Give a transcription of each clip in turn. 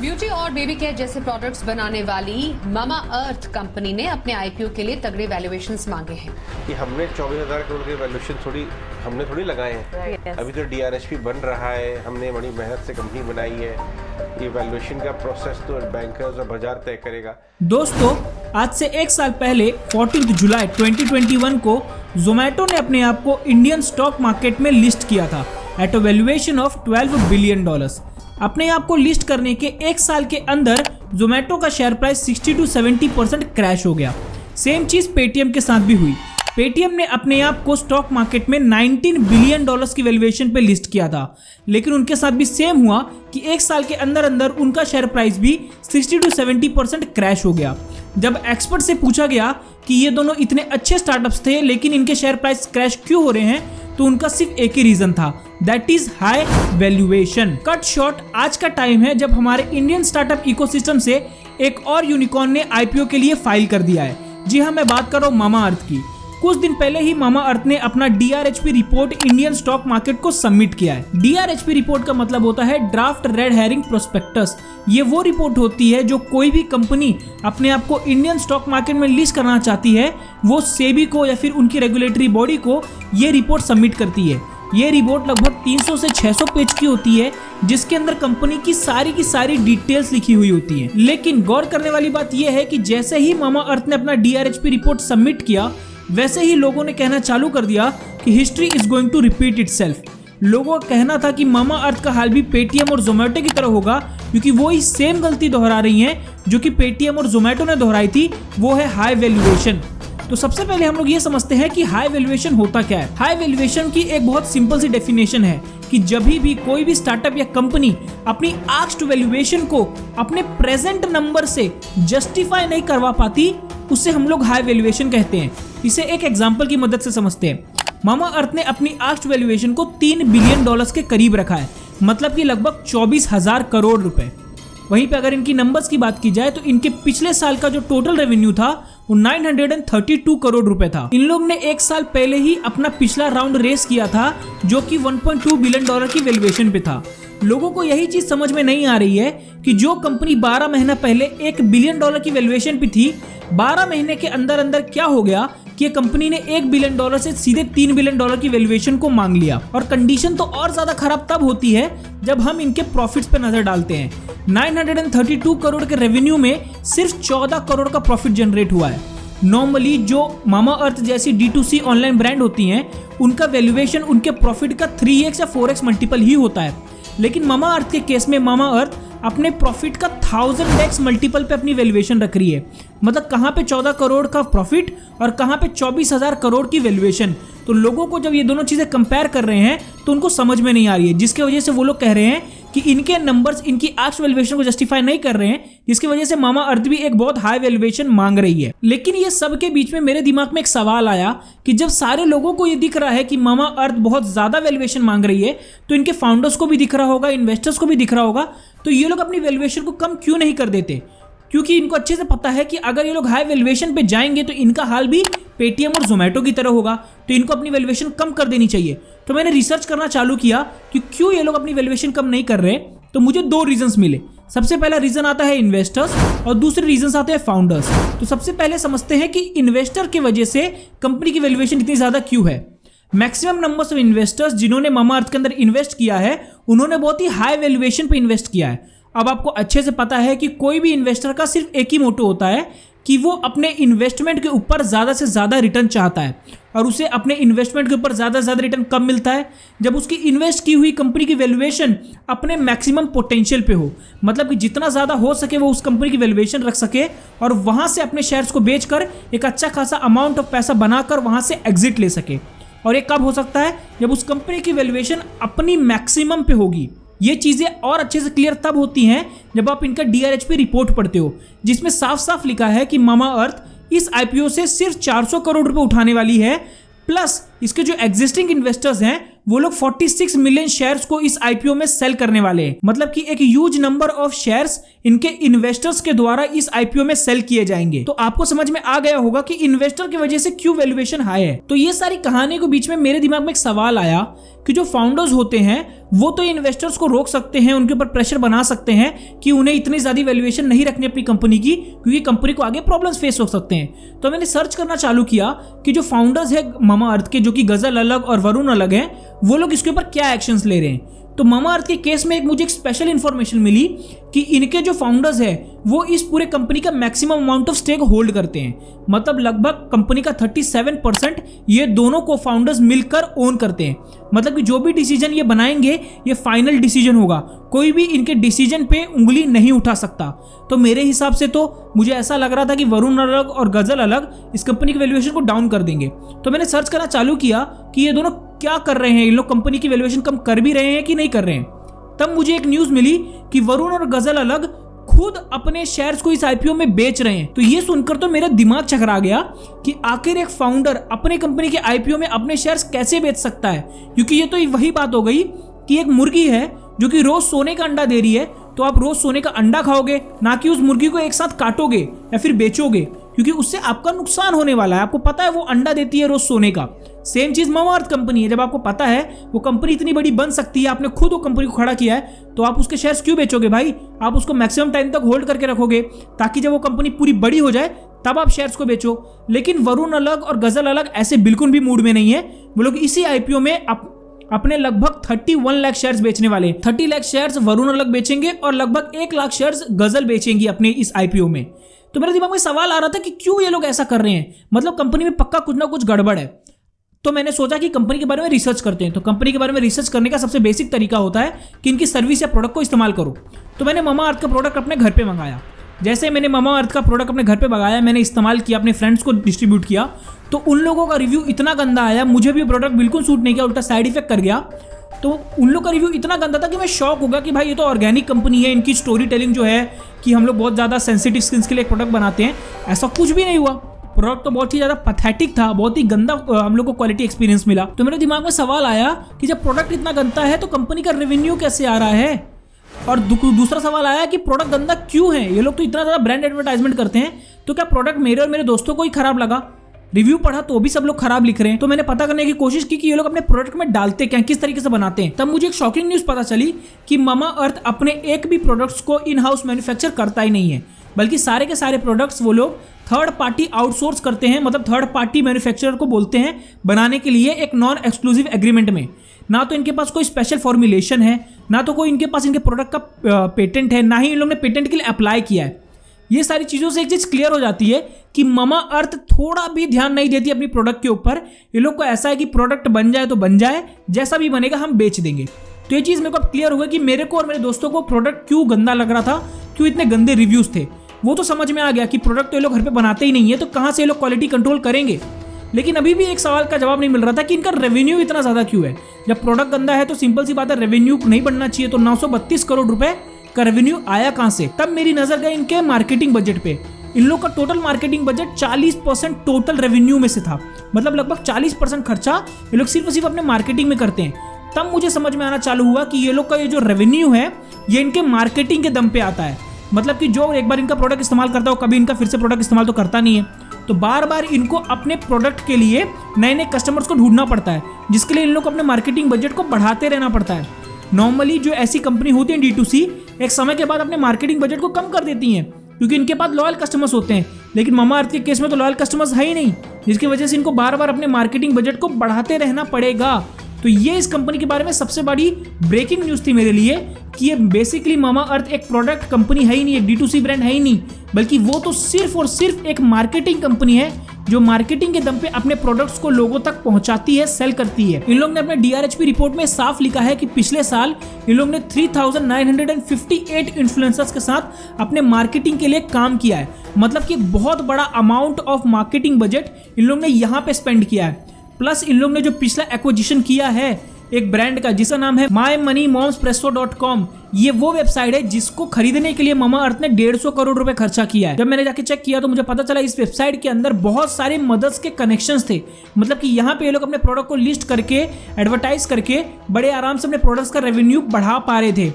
Beauty और baby care जैसे products बनाने वाली मामा अर्थ कंपनी ने अपने आईपीओ के लिए तगड़े वैल्यूएशंस मांगे हैं। कि हमने 24,000 करोड़ के वैल्यूएशन हमने थोड़ी लगाए हैं। अभी तो डीआरएचपी बन रहा है, हमने बड़ी मेहनत से कंपनी बनाई है। ये वैल्यूएशन का प्रोसेस तो बैंकर्स और बाजार तय करेगा। दोस्तों, आज से एक साल पहले 14 जुलाई 2021 को जोमेटो ने अपने आप को इंडियन स्टॉक मार्केट में लिस्ट किया था at a valuation of $12 billion. अपने आप को लिस्ट करने के एक साल के अंदर जोमेटो का शेयर प्राइस 60 to 70% क्रैश हो गया। सेम चीज पेटीएम के साथ भी हुई। पेटीएम ने अपने आप को स्टॉक मार्केट में $19 बिलियन की वैल्यूएशन पे लिस्ट किया था, लेकिन उनके साथ भी सेम हुआ कि एक साल के अंदर अंदर उनका शेयर प्राइस भी 60 to 70% क्रैश हो गया। जब एक्सपर्ट से पूछा गया कि ये दोनों इतने अच्छे स्टार्टअप्स थे लेकिन इनके शेयर प्राइस क्रैश क्यों हो रहे हैं, तो उनका सिर्फ एक ही रीजन था, that is high valuation. Cut short, आज का टाइम है जब हमारे इंडियन स्टार्टअप इकोसिस्टम से एक और यूनिकॉर्न ने आईपीओ के लिए फाइल कर दिया है। जी हाँ, मैं बात कर रहा हूँ मामा अर्थ की। कुछ दिन पहले ही मामा अर्थ ने अपना DRHP report Indian stock market को सबमिट किया है। डीआरएचपी रिपोर्ट का मतलब होता है ड्राफ्ट रेड हेरिंग प्रोस्पेक्टस। ये वो रिपोर्ट होती है जो कोई भी कंपनी अपने आप को इंडियन स्टॉक मार्केट में लिस्ट करना चाहती है, वो सेबी को या फिर उनकी रेगुलेटरी बॉडी को ये रिपोर्ट सबमिट करती है। ये रिपोर्ट लगभग 300 से 600 पेज की होती है, जिसके अंदर कंपनी की सारी डिटेल्स लिखी हुई होती है। लेकिन गौर करने वाली बात यह है कि जैसे ही मामा अर्थ ने अपना डीआरएचपी रिपोर्ट सबमिट किया, वैसे ही लोगों ने कहना चालू कर दिया कि history is going to repeat itself. लोगों का कहना था कि मामा अर्थ का हाल भी पेटीएम और जोमेटो की तरह होगा, क्योंकि वो ही सेम गलती दोहरा रही हैं जो कि पेटीएम और जोमेटो ने दोहराई थी, वो है हाई वैल्यूएशन। तो सबसे पहले हम लोग ये समझते हैं कि हाई वैल्यूएशन होता क्या है। हाई वैल्यूएशन की एक बहुत सिंपल सी डेफिनेशन है कि जब भी कोई भी स्टार्टअप या कंपनी अपनी आस्क्ड वैल्यूएशन को अपने प्रेजेंट नंबर से जस्टिफाई नहीं करवा पाती, उससे हम लोग हाई वैल्यूएशन कहते हैं। इसे एक एग्जांपल की मदद से समझते हैं। मामा अर्थ ने अपनी आस्क्ड वैल्यूएशन को $3 बिलियन के करीब रखा है, मतलब कि लगभग 24,000 करोड़ रुपए। वहीं पे अगर इनकी नंबर्स की बात की जाए तो इनके पिछले साल का जो टोटल रेवेन्यू था वो 932 करोड़ रुपए था। इन लोग ने एक साल पहले ही अपना पिछला राउंड रेस किया था, जो कि $1.2 बिलियन की वैल्यूएशन पे था। लोगों को यही चीज समझ में नहीं आ रही है कि जो कंपनी 12 महीना पहले $1 बिलियन की वैल्यूएशन पे थी, 12 महीने के अंदर अंदर क्या हो गया कि कंपनी ने $1 बिलियन से सीधे $3 बिलियन की वैल्यूएशन को मांग लिया। और कंडीशन तो और ज्यादा खराब तब होती है जब हम इनके प्रॉफिट्स पे नजर डालते हैं। 932 करोड़ के रेवेन्यू में सिर्फ 14 करोड़ का प्रॉफिट जनरेट हुआ है। नॉर्मली जो मामा अर्थ जैसी D2C ऑनलाइन ब्रांड होती हैं, उनका वैल्यूएशन उनके प्रॉफिट का 3x या 4x मल्टीपल ही होता है, लेकिन मामा अर्थ के केस में मामा अर्थ अपने प्रॉफिट का 1000x मल्टीपल पे अपनी वैल्यूएशन रख रही है। मतलब कहाँ पे 14 करोड़ का प्रॉफिट और कहाँ पे 24,000 करोड़ की वैल्यूएशन। तो लोगों को जब ये दोनों चीजें कंपेयर कर रहे हैं तो उनको समझ में नहीं आ रही है, जिसके वजह से वो लोग कह रहे हैं कि इनके नंबर्स इनकी आस्क्ड वैल्यूएशन को जस्टिफाई नहीं कर रहे हैं, जिसकी वजह से मामा अर्थ भी एक बहुत हाई वैल्यूएशन मांग रही है। लेकिन ये सब के बीच में मेरे दिमाग में एक सवाल आया कि जब सारे लोगों को ये दिख रहा है कि मामा अर्थ बहुत ज्यादा वैल्यूएशन मांग रही है, तो इनके फाउंडर्स को भी दिख रहा होगा, इन्वेस्टर्स को भी दिख रहा होगा, तो ये लोग अपनी वैल्यूएशन को कम क्यों नहीं कर देते? क्योंकि इनको अच्छे से पता है कि अगर ये लोग हाई वैल्यूएशन पे जाएंगे तो इनका हाल भी पेटीएम और जोमेटो की तरह होगा, तो इनको अपनी वैल्यूएशन कम कर देनी चाहिए। तो मैंने रिसर्च करना चालू किया कि क्यों ये लोग अपनी वैल्यूएशन कम नहीं कर रहे, तो मुझे 2 रीजंस मिले। सबसे पहला रीजन आता है इन्वेस्टर्स और दूसरे रीजन आते हैं फाउंडर्स। तो सबसे पहले समझते हैं कि इन्वेस्टर की वजह से कंपनी की वैल्यूएशन इतनी ज्यादा क्यों है। मैक्सिमम नंबर्स ऑफ इन्वेस्टर्स जिन्होंने मामा अर्थ के अंदर इन्वेस्ट किया है, उन्होंने बहुत ही हाई वैल्यूएशन पे इन्वेस्ट किया है। अब आपको अच्छे से पता है कि कोई भी इन्वेस्टर का सिर्फ एक ही मोटो होता है कि वो अपने इन्वेस्टमेंट के ऊपर ज़्यादा से ज़्यादा रिटर्न चाहता है, और उसे अपने इन्वेस्टमेंट के ऊपर ज़्यादा से ज़्यादा रिटर्न कब मिलता है? जब उसकी इन्वेस्ट की हुई कंपनी की वैल्यूएशन अपने मैक्सिमम पोटेंशियल पे हो, मतलब कि जितना ज़्यादा हो सके वो उस कंपनी की वैल्यूएशन रख सके और वहाँ से अपने शेयर्स को बेचकर एक अच्छा खासा अमाउंट ऑफ पैसा बनाकर वहाँ से एग्जिट ले सके। और ये कब हो सकता है? जब उस कंपनी की वैल्यूएशन अपनी मैक्सिमम पे होगी। ये चीज़ें और अच्छे से क्लियर तब होती हैं जब आप इनका डीआरएचपी रिपोर्ट पढ़ते हो, जिसमें साफ साफ लिखा है कि मामा अर्थ इस आईपीओ से सिर्फ 400 करोड़ रुपए उठाने वाली है, प्लस इसके जो एग्जिस्टिंग इन्वेस्टर्स हैं वो लोग 46 मिलियन शेयर्स को इस आईपीओ में सेल करने वाले हैं। मतलब कि एक ह्यूज नंबर ऑफ शेयर्स इनके इन्वेस्टर्स के द्वारा इस आईपीओ में सेल किए जाएंगे। तो आपको समझ में आ गया होगा कि इन्वेस्टर की वजह से क्यों वैल्यूएशन हाई है। तो ये सारी कहानी के बीच में मेरे दिमाग में एक सवाल आया कि जो फाउंडर्स होते हैं वो तो इन्वेस्टर्स को रोक सकते हैं, उनके ऊपर प्रेशर बना सकते हैं कि उन्हें इतनी ज्यादा वैल्यूएशन नहीं रखनी अपनी कंपनी की, क्योंकि कंपनी को आगे प्रॉब्लम्स फेस हो सकते हैं। तो मैंने सर्च करना चालू किया कि जो फाउंडर्स है मामा अर्थ के, जो कि गजल अलग और वरुण अलग हैं, वो लोग इसके ऊपर क्या एक्शंस ले रहे हैं। तो मामा अर्थ के केस में मुझे एक स्पेशल इंफॉर्मेशन मिली कि इनके जो फाउंडर्स है वो इस पूरे कंपनी का maximum amount of stake hold करते हैं। मतलब लगभग कंपनी का 37% ये दोनों को फाउंडर्स मिलकर ओन करते हैं। मतलब कि जो भी डिसीजन ये बनाएंगे ये फाइनल डिसीजन होगा, कोई भी इनके डिसीजन पे उंगली नहीं उठा सकता। तो मेरे हिसाब से तो मुझे ऐसा लग रहा था कि वरुण अलग और गजल अलग इस कंपनी की वैल्यूएशन को डाउन कर देंगे। तो मैंने सर्च करना चालू किया कि ये दोनों क्या कर रहे हैं, इन लोग कंपनी की वैल्यूएशन कम कर भी रहे हैं कि नहीं कर रहे हैं। तब मुझे एक न्यूज मिली कि वरुण और गजल अलग खुद अपने शेयर्स को इस आईपीओ में बेच रहे हैं। तो ये सुनकर तो मेरा दिमाग चकरा गया कि आखिर एक फाउंडर अपने कंपनी के आईपीओ में अपने शेयर्स कैसे बेच सकता है। क्योंकि ये तो वही बात हो गई कि एक मुर्गी है जो कि रोज सोने का अंडा दे रही है, तो आप रोज सोने का अंडा खाओगे, ना कि उस मुर्गी को एक साथ काटोगे या फिर बेचोगे, क्योंकि उससे आपका नुकसान होने वाला है। आपको पता है वो अंडा देती है रोज सोने का। सेम चीज मामा अर्थ कंपनी है। जब आपको पता है वो कंपनी इतनी बड़ी बन सकती है, आपने खुद वो कंपनी को खड़ा किया है, तो आप उसके शेयर्स क्यों बेचोगे भाई? आप उसको मैक्सिमम टाइम तक होल्ड करके रखोगे ताकि जब वो कंपनी पूरी बड़ी हो जाए तब आप शेयर्स को बेचो। लेकिन वरुण अलग और गजल अलग ऐसे बिल्कुल भी मूड में नहीं है। वो लोग इसी आईपीओ में अपने लगभग 31 लाख शेयर्स बेचने वाले हैं। 30 लाख शेयर्स वरुण अलग बेचेंगे और लगभग 1 लाख शेयर्स गजल बेचेंगी अपने इस आईपीओ में। तो मेरे दिमाग में सवाल आ रहा था कि क्यों ये लोग ऐसा कर रहे हैं, मतलब कंपनी में पक्का कुछ ना कुछ गड़बड़ है। तो मैंने सोचा कि कंपनी के बारे में रिसर्च करते हैं। तो कंपनी के बारे में रिसर्च करने का सबसे बेसिक तरीका होता है कि इनकी सर्विस या प्रोडक्ट को इस्तेमाल करो। तो मैंने मामा अर्थ का प्रोडक्ट अपने घर पे मंगाया। जैसे मैंने मामा अर्थ का प्रोडक्ट अपने घर पे मंगाया, मैंने इस्तेमाल किया, अपने फ्रेंड्स को डिस्ट्रीब्यूट किया, तो उन लोगों का रिव्यू इतना गंदा आया, मुझे भी प्रोडक्ट बिल्कुल सूट नहीं किया, उल्टा साइड इफेक्ट कर गया। तो उन लोग का रिव्यू इतना गंदा था कि मैं शॉक हो गया कि भाई ये तो ऑर्गेनिक कंपनी है, इनकी स्टोरी टेलिंग जो है कि हम लोग बहुत ज़्यादा सेंसिटिव स्किन्स के लिए एक प्रोडक्ट बनाते हैं, ऐसा कुछ भी नहीं हुआ। प्रोडक्ट तो बहुत ही ज़्यादा पैथेटिक था, बहुत ही गंदा हम लोग को क्वालिटी एक्सपीरियंस मिला। तो मेरे दिमाग में सवाल आया कि जब प्रोडक्ट इतना गंदा है तो कंपनी का रेवेन्यू कैसे आ रहा है? और दूसरा सवाल आया कि प्रोडक्ट गंदा क्यों है? ये लोग तो इतना ज़्यादा ब्रांड एडवर्टाइजमेंट करते हैं, तो क्या प्रोडक्ट मेरे और मेरे दोस्तों को ही खराब लगा? रिव्यू पढ़ा तो भी सब लोग खराब लिख रहे हैं। तो मैंने पता करने की कोशिश की कि ये लोग अपने प्रोडक्ट में डालते क्या, किस तरीके से बनाते हैं। तब मुझे एक शॉकिंग न्यूज़ पता चली कि मामा अर्थ अपने एक भी प्रोडक्ट्स को इन हाउस मैन्युफैक्चर करता ही नहीं है, बल्कि सारे के सारे प्रोडक्ट्स वो लोग थर्ड पार्टी आउटसोर्स करते हैं। मतलब थर्ड पार्टी मैन्युफैक्चरर को बोलते हैं बनाने के लिए एक नॉन एक्सक्लूसिव एग्रीमेंट में। ना तो इनके पास कोई स्पेशल फॉर्मुलेशन है, ना तो कोई इनके पास इनके प्रोडक्ट का पेटेंट है, ना ही इन लोगों ने पेटेंट के लिए अप्लाई किया है। ये सारी चीज़ों से एक चीज़ क्लियर हो जाती है कि मामा अर्थ थोड़ा भी ध्यान नहीं देती अपनी प्रोडक्ट के ऊपर। ये लोग को ऐसा है कि प्रोडक्ट बन जाए तो बन जाए, जैसा भी बनेगा हम बेच देंगे। तो ये चीज़ मेरे को अब क्लियर हो गई कि मेरे को और मेरे दोस्तों को प्रोडक्ट क्यों गंदा लग रहा था, क्यों इतने गंदे रिव्यूज़ थे। वो तो समझ में आ गया कि प्रोडक्ट तो ये लोग घर पे बनाते ही नहीं है, तो कहाँ से ये लोग क्वालिटी कंट्रोल करेंगे। लेकिन अभी भी एक सवाल का जवाब नहीं मिल रहा था कि इनका रेवेन्यू इतना ज़्यादा क्यों है। जब प्रोडक्ट गंदा है तो सिंपल सी बात है, रेवेन्यू नहीं बनना चाहिए। तो 932 करोड़ रुपए का रेवेन्यू आया कहाँ से? तब मेरी नजर गई इनके मार्केटिंग बजट पे। इन लोग का total marketing budget 40% total revenue में से था। मतलब लगभग 40% खर्चा ये लोग सिर्फ अपने मार्केटिंग में करते हैं। तब मुझे समझ में आना चालू हुआ कि ये लोग का ये जो रेवेन्यू है ये इनके मार्केटिंग के दम पे आता है। मतलब कि जो एक बार इनका प्रोडक्ट इस्तेमाल करता हो, कभी इनका फिर से प्रोडक्ट इस्तेमाल तो करता नहीं है, तो बार बार इनको अपने प्रोडक्ट के लिए नए नए कस्टमर्स को ढूंढना पड़ता है, जिसके लिए इन लोग को अपने मार्केटिंग बजट को बढ़ाते रहना पड़ता है। नॉर्मली जो ऐसी कंपनी होती है D2C, एक समय के बाद अपने मार्केटिंग बजट को कम कर देती हैं, क्योंकि इनके पास लॉयल कस्टमर्स होते हैं। लेकिन मामा अर्थ के केस में तो लॉयल कस्टमर्स है ही नहीं, जिसकी वजह से इनको बार बार अपने मार्केटिंग बजट को बढ़ाते रहना पड़ेगा। तो ये इस कंपनी के बारे में सबसे बड़ी ब्रेकिंग न्यूज़ थी मेरे लिए कि ये बेसिकली मामा अर्थ एक प्रोडक्ट कंपनी है ही नहीं, एक D2C ब्रांड है ही नहीं, बल्कि वो तो सिर्फ और सिर्फ एक मार्केटिंग कंपनी है जो मार्केटिंग के दम पे अपने प्रोडक्ट्स को लोगों तक पहुंचाती है, सेल करती है। इन लोग ने अपने DRHP रिपोर्ट में साफ लिखा है कि पिछले साल इन लोग ने 3958 इन्फ्लुएंसर्स के साथ अपने मार्केटिंग के लिए काम किया है। मतलब कि बहुत बड़ा amount of marketing budget in लोग ने यहाँ पे स्पेंड किया है। प्लस इन लोग ने जो पिछला एक्विजिशन किया है एक ब्रांड का जिसका नाम है mymoneymomspresso.com। ये वो वेबसाइट है जिसको खरीदने के लिए मामा अर्थ ने 150 करोड़ रुपए खर्चा किया है। जब मैंने जाके चेक किया तो मुझे पता चला इस वेबसाइट के अंदर बहुत सारे मदर्स के कनेक्शंस थे। मतलब कि यहाँ पे ये लोग अपने प्रोडक्ट को लिस्ट करके एडवर्टाइज करके बड़े आराम से अपने प्रोडक्ट्स का रेवेन्यू बढ़ा पा रहे थे।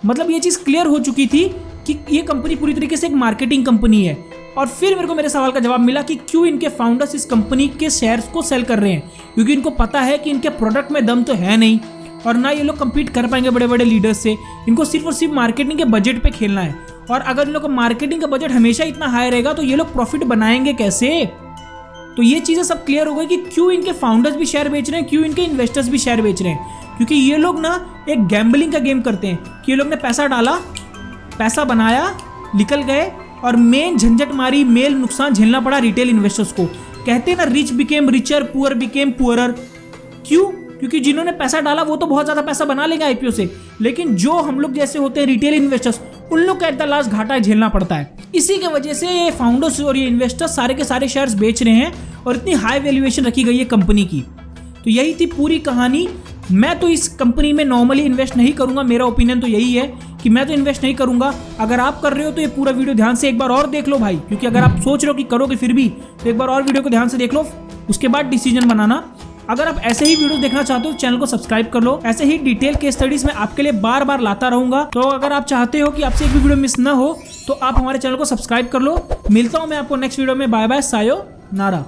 मतलब ये चीज़ क्लियर हो चुकी थी कि ये कंपनी पूरी तरीके से एक मार्केटिंग कंपनी है। और फिर मेरे को मेरे सवाल का जवाब मिला कि क्यों इनके फाउंडर्स इस कंपनी के शेयर्स को सेल कर रहे हैं, क्योंकि इनको पता है कि इनके प्रोडक्ट में दम तो है नहीं और ना ये लोग compete कर पाएंगे बड़े बड़े लीडर्स से। इनको सिर्फ और सिर्फ मार्केटिंग के बजट पे खेलना है, और अगर इन लोग का मार्केटिंग का बजट हमेशा इतना हाई रहेगा तो ये लोग प्रॉफिट बनाएंगे कैसे। तो ये चीज़ें सब क्लियर हो गई कि क्यों इनके फाउंडर्स भी शेयर बेच रहे हैं, क्यों इनके इन्वेस्टर्स भी शेयर बेच रहे हैं। क्योंकि ये लोग ना एक गैम्बलिंग का गेम करते हैं कि ये लोग ने पैसा डाला, पैसा बनाया, निकल गए, और मेन झंझट मारी, मेल नुकसान झेलना पड़ा रिटेल इन्वेस्टर्स को। कहते हैं ना, rich became richer, poor became poorer. क्यों? क्योंकि जिन्होंने पैसा डाला वो तो बहुत ज़्यादा पैसा बना लेंगे आईपीओ से, लेकिन जो हम लोग जैसे होते हैं रिटेल इन्वेस्टर्स, उन लोग का इतना लास्ट घाटा झेलना पड़ता है। इसी के वजह से ये फाउंडर्स और ये इन्वेस्टर्स सारे के सारे शेयर्स बेच रहे हैं और इतनी हाई वैल्यूएशन रखी गई है कंपनी की। तो यही थी पूरी कहानी। मैं तो इस कंपनी में नॉर्मली इन्वेस्ट नहीं करूंगा, मेरा ओपिनियन तो यही है कि मैं तो इन्वेस्ट नहीं करूंगा। अगर आप कर रहे हो तो ये पूरा वीडियो ध्यान से एक बार और देख लो भाई, क्योंकि अगर आप सोच रहे हो कि करोगे फिर भी, तो एक बार और वीडियो को ध्यान से देख लो, उसके बाद डिसीजन बनाना। अगर आप ऐसे ही वीडियो देखना चाहते हो चैनल को सब्सक्राइब कर लो। ऐसे ही डिटेल केस स्टडीज में आपके लिए बार बार लाता रहूंगा। तो अगर आप चाहते हो कि आपसे एक भी वीडियो मिस ना हो तो आप हमारे चैनल को सब्सक्राइब कर लो। मिलता हूं मैं आपको नेक्स्ट वीडियो में। बाय बाय, सायो नारा।